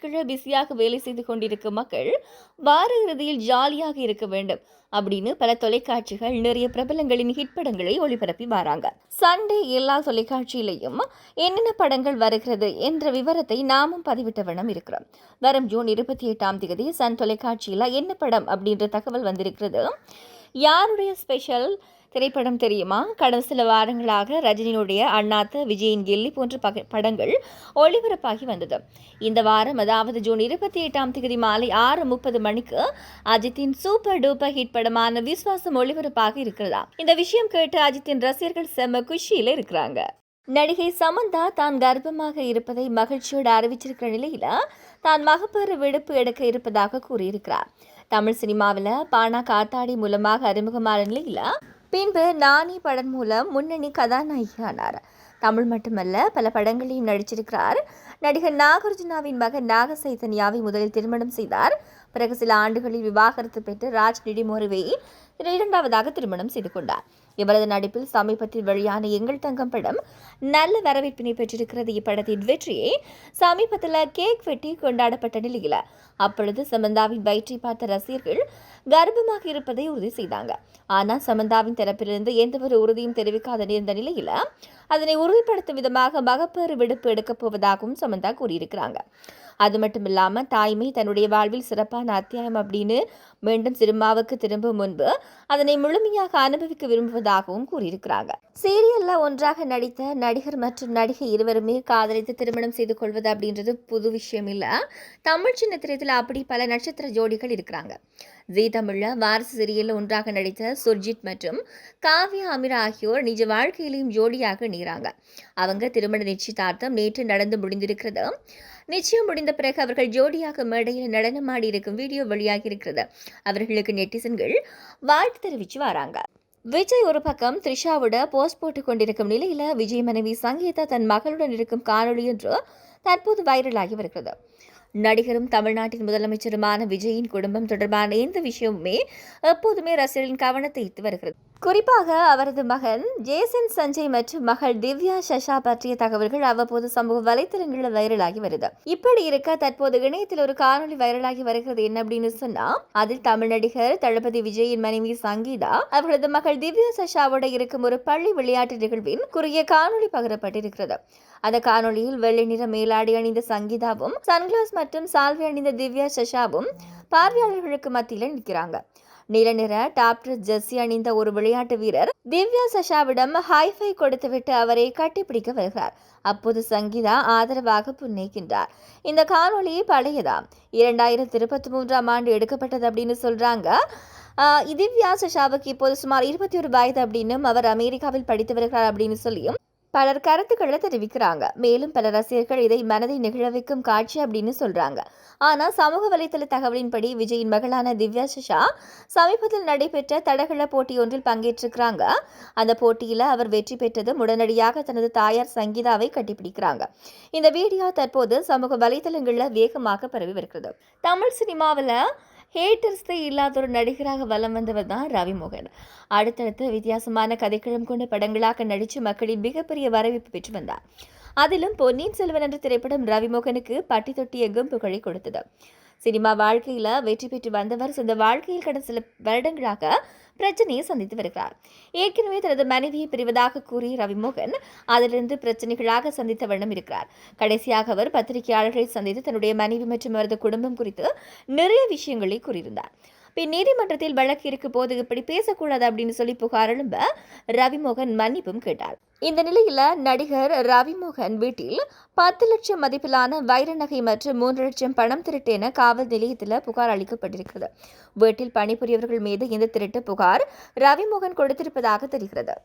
நாட்களில் பிஸியாக வேலை செய்து கொண்டிருக்கும் மக்கள் வார இறுதியில் ஜாலியாக இருக்க வேண்டும் அப்படின்னு பல தொலைக்காட்சிகள் நிறைய பிரபலங்களின் ஹிட் படங்களை ஒளிபரப்பி வராங்க. சண்டே எல்லா தொலைக்காட்சியிலையும் என்னென்ன படங்கள் வருகிறது என்ற விவரத்தை நாமும் பதிவிட்ட வண்ணம் இருக்கிறோம். வரும் ஜூன் 28 சன் தொலைக்காட்சியில் என்ன படம் அப்படின்ற தகவல் வந்திருக்கிறது. யாருடைய ஸ்பெஷல் திரைப்படம் தெரியுமா? கடந்த சில வாரங்களாக ரஜினியுடைய அண்ணாத்த, விஜயின் கில்லி போன்ற படங்கள் ஒளிபரப்பாகி வந்தது. இந்த வாரம், அதாவது ஜூன் 28 மாலை 6:30 மணிக்கு அஜித்தின் சூப்பர் டூப்பர் ஹிட் படமான விஸ்வாசம் ஒளிபரப்பாக இருக்கிறதா? இந்த விஷயம் கேட்டு அஜித்தின் ரசிகர்கள் செம்ம குஷியில இருக்கிறாங்க. நடிகை சமந்தா தான் கர்ப்பமாக இருப்பதை மகிழ்ச்சியோடு அறிவிச்சிருக்கிற நிலையில தான் மகப்பேறு விடுப்பு எடுக்க இருப்பதாக கூறியிருக்கிறார். தமிழ் சினிமாவில் பானா காத்தாடி மூலமாக அறிமுகமான நிலையில பின்பு நானி படம் மூலம் முன்னணி கதாநாயகியானார். தமிழ் மட்டுமல்ல, பல படங்களையும் நடிச்சிருக்கிறார். நடிகர் நாகார்ஜுனாவின் மகன் நாக சைதன்யாவை முதலில் திருமணம் செய்தார். பிறகு சில ஆண்டுகளில் விவாகரத்து பெற்று ராஜ் நிடிமோருவை இரண்டாவதாக திருமணம் செய்து கொண்டார். இவரது நடிப்பில் சமீபத்தில் வெளியான எங்கள் தங்கம் படம் நல்ல வரவேற்பினை பெற்றிருக்கிறது. இப்படத்தின் வெற்றியை சமீபத்தில் கேக் வெட்டி கொண்டாடப்பட்ட நிலையில் அப்பொழுது சமந்தாவின் வயிற்றை பார்த்த ரசிகர்கள் கர்ப்பமாக இருப்பதை உறுதி செய்தாங்க. ஆனால் சமந்தாவின் தரப்பிலிருந்து எந்த ஒரு உறுதியும் தெரிவிக்காத இருந்த நிலையில் அதனை உறுதிப்படுத்தும் விதமாக மகப்பேறு விடுப்பு எடுக்கப் போவதாகவும் சமந்தா கூறியிருக்கிறாங்க. அது மட்டும் இல்லாமல் தாய்மை தன்னுடைய வாழ்வில் சிறப்பான அத்தியாயம் அப்படின்னு மீண்டும் சினிமாவுக்கு திரும்பும் முன்பு அதனை முழுமையாக அனுபவிக்க விரும்புவதாகவும் கூறியிருக்கிறாங்க. சீரியல்ல ஒன்றாக நடித்த நடிகர் மற்றும் நடிகை இருவருமே காதலித்து திருமணம் செய்து கொள்வது அப்படின்றது புது விஷயம் இல்ல. தமிழ் சின்ன திரையில் அப்படி பல நட்சத்திர ஜோடிகள் இருக்கிறாங்க. ஜீ தமிழ்ல வாரிசு சீரியல்ல ஒன்றாக நடித்த சுர்ஜித் மற்றும் காவ்யா அமீரா ஆகியோர் நிஜ வாழ்க்கையிலையும் ஜோடியாக நீராங்க. அவங்க திருமண நிச்சயதார்த்தம் நேற்று நடந்து முடிந்திருக்கிறது. நிச்சயம் முடிந்த பிறகு அவர்கள் ஜோடியாக மேடையில் நடனமாடி இருக்கும் வீடியோ வெளியாகி இருக்கிறது. அவர்களுக்கு நெட்டிசன்கள் வாழ்த்து தெரிவித்து வராங்க. விஜய் ஒரு பக்கம் த்ரிஷாவோட போஸ்ட் போட்டுக் கொண்டிருக்கும் நிலையில விஜய் மனைவி சங்கீதா தன் மகளுடன் இருக்கும் காணொலி என்று தற்போது வைரலாகி வருகிறது. நடிகரும் தமிழ்நாட்டின் முதலமைச்சருமான விஜயின் குடும்பம் தொடர்பான எந்த விஷயமுமே எப்போதுமே ரசிகர்களின் கவனத்தை ஈர்த்து வருகிறது. குறிப்பாக அவரது மகன் ஜேசன் சஞ்சய் மற்றும் மகள் திவ்யா சஷா பற்றிய தகவல்கள் அவ்வப்போது சமூக வலைத்தளங்களில் வைரலாகி வருது. இப்படி இருக்க தற்போது இணையத்தில் ஒரு காணொலி வைரலாகி வருகிறது. என்ன அப்படின்னு சொன்னா, அதில் தமிழ் நடிகர் தளபதி விஜயின் மனைவி சங்கீதா அவர்களது மகள் திவ்யா சஷாவோட இருக்கும் ஒரு பள்ளி விளையாட்டு நிகழ்வின் குறுகிய காணொலி பகிரப்பட்டிருக்கிறது. அந்த காணொலியில் வெள்ளை நிற மேலாடை அணிந்த சங்கீதாவும் சன்கிளாஸ் மற்றும் சால்வை அணிந்த திவ்யா சஷாவும் பார்வையாளர்களுக்கு மத்தியில் நிற்கிறாங்க. நீல நிற டாப் ட்ரெஸ் ஜெர்சி அணிந்த ஒரு விளையாட்டு வீரர் திவ்யா சஷாவிடம் ஹைஃபை கொடுத்துவிட்டு அவரை கட்டிப்பிடிக்க வருகிறார். அப்போது சங்கீதா ஆதரவாக புன்னகைக்கின்றார். இந்த காணொலி பழையதாம், 2023 எடுக்கப்பட்டது அப்படின்னு சொல்றாங்க. திவ்யா சஷாவுக்கு இப்போது சுமார் 21 வயது அப்படின்னும் அவர் அமெரிக்காவில் படித்து வருகிறார் அப்படின்னு சொல்லியும் பலர் கருத்துக்களை தெரிவிக்கிறாங்க. மேலும் பல ரசிகர்கள் இதை மனதை நிகழ வைக்கும் காட்சி அப்படின்னு சொல்றாங்க. ஆனா சமூக வலைதள தகவலின்படி விஜயின் மகளான திவ்யா சஷா சமீபத்தில் நடைபெற்ற தடகள போட்டி ஒன்றில் பங்கேற்றிருக்கிறாங்க. அந்த போட்டியில அவர் வெற்றி பெற்றதும் உடனடியாக தனது தாயார் சங்கீதாவை கட்டிப்பிடிக்கிறாங்க. இந்த வீடியோ தற்போது சமூக வலைதளங்கள்ல வேகமாக பரவி வருகிறது. தமிழ் சினிமாவில் ஹேட்டர்ஸே இல்லாத ஒரு நடிகராக வலம் வந்தவர் தான் ரவிமோகன். அடுத்தடுத்து வித்தியாசமான கதைக்களம் கொண்ட படங்களாக நடித்து மக்களின் மிகப்பெரிய வரவேற்பு பெற்று வந்தார். அதிலும் பொன்னியின் செல்வன் என்ற திரைப்படம் ரவிமோகனுக்கு பட்டி தொட்டி எங்கும் புகழை கொடுத்தது. சினிமா வாழ்க்கையில வெற்றி பெற்று வந்தவர் சொந்த வாழ்க்கையில் கடந்த சில வருடங்களாக பிரச்சனையை சந்தித்து வருகிறார். ஏற்கனவே தனது மனைவியை பிரிவதாக கூறி ரவிமோகன் அதிலிருந்து பிரச்சனைகளாக சந்தித்த வண்ணம் இருக்கிறார். கடைசியாக அவர் பத்திரிகையாளர்களை சந்தித்து தன்னுடைய மனைவி மற்றும் அவரது குடும்பம் குறித்து நிறைய விஷயங்களை கூறியிருந்தார். பின் நீதிமன்றத்தில் வழக்கு இருக்கும் போது இப்படி பேசக்கூடாது அப்படின்னு சொல்லி புகார் எழும்ப ரவிமோகன் மன்னிப்பும் கேட்டார். இந்த நிலையில நடிகர் ரவிமோகன் வீட்டில் 10 லட்சம் மதிப்பிலான வைர நகை மற்றும் 3 லட்சம் பணம் திருட்டு என காவல் நிலையத்தில் புகார் அளிக்கப்பட்டிருக்கிறது. வீட்டில் பணிபுரியவர்கள் மீது இந்த திருட்டு புகார் ரவிமோகன் கொடுத்திருப்பதாக தெரிகிறது.